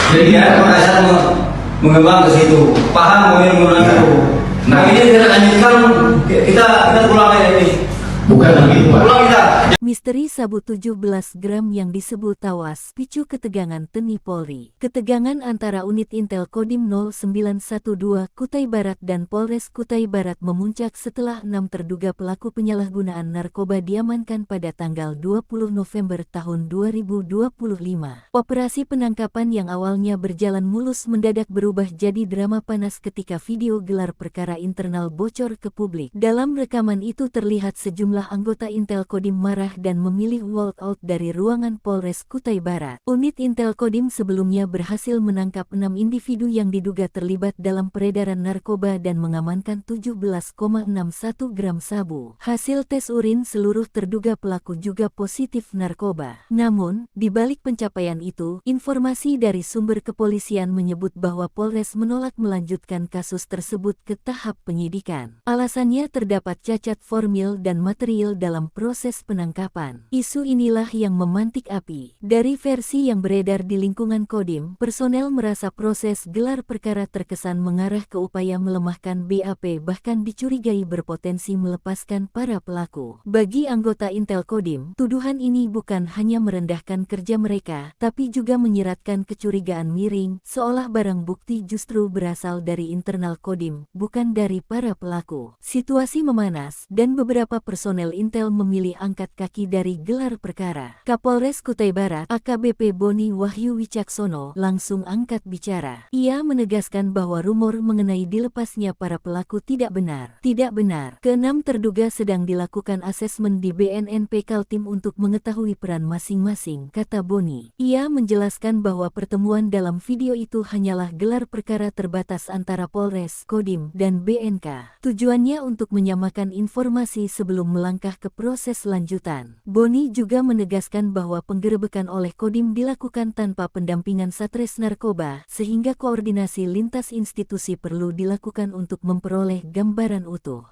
Jadi ya, pada saat mengembang ke situ, paham menggunakan itu. Nah ini kita lanjutkan, kita pulang aja ini. Bukan begitu, Pak. Pulang kita. Misteri sabu 17 gram yang disebut tawas, picu ketegangan TNI Polri. Ketegangan antara unit Intel Kodim 0912 Kutai Barat dan Polres Kutai Barat memuncak setelah 6 terduga pelaku penyalahgunaan narkoba diamankan pada tanggal 20 November tahun 2025. Operasi penangkapan yang awalnya berjalan mulus mendadak berubah jadi drama panas ketika video gelar perkara internal bocor ke publik. Dalam rekaman itu terlihat sejumlah anggota Intel Kodim marah dan memilih walk out dari ruangan Polres Kutai Barat. Unit Intel Kodim sebelumnya berhasil menangkap 6 individu yang diduga terlibat dalam peredaran narkoba dan mengamankan 17,61 gram sabu. Hasil tes urin seluruh terduga pelaku juga positif narkoba. Namun, di balik pencapaian itu, informasi dari sumber kepolisian menyebut bahwa Polres menolak melanjutkan kasus tersebut ke tahap penyidikan. Alasannya terdapat cacat formil dan material dalam proses penangkapan. Isu inilah yang memantik api. Dari versi yang beredar di lingkungan Kodim, personel merasa proses gelar perkara terkesan mengarah ke upaya melemahkan BAP bahkan dicurigai berpotensi melepaskan para pelaku. Bagi anggota Intel Kodim, tuduhan ini bukan hanya merendahkan kerja mereka, tapi juga menyiratkan kecurigaan miring, seolah barang bukti justru berasal dari internal Kodim, bukan dari para pelaku. Situasi memanas, dan beberapa personel Intel memilih angkat kaki dari gelar perkara. Kapolres Kutai Barat, AKBP Boni Wahyu Wicaksono, langsung angkat bicara. Ia menegaskan bahwa rumor mengenai dilepasnya para pelaku tidak benar. Tidak benar. Keenam terduga sedang dilakukan asesmen di BNNP Kaltim untuk mengetahui peran masing-masing, kata Boni. Ia menjelaskan bahwa pertemuan dalam video itu hanyalah gelar perkara terbatas antara Polres, Kodim, dan BNK. Tujuannya untuk menyamakan informasi sebelum melangkah ke proses lanjutan. Boni juga menegaskan bahwa penggerebekan oleh Kodim dilakukan tanpa pendampingan Satres Narkoba, sehingga koordinasi lintas institusi perlu dilakukan untuk memperoleh gambaran utuh.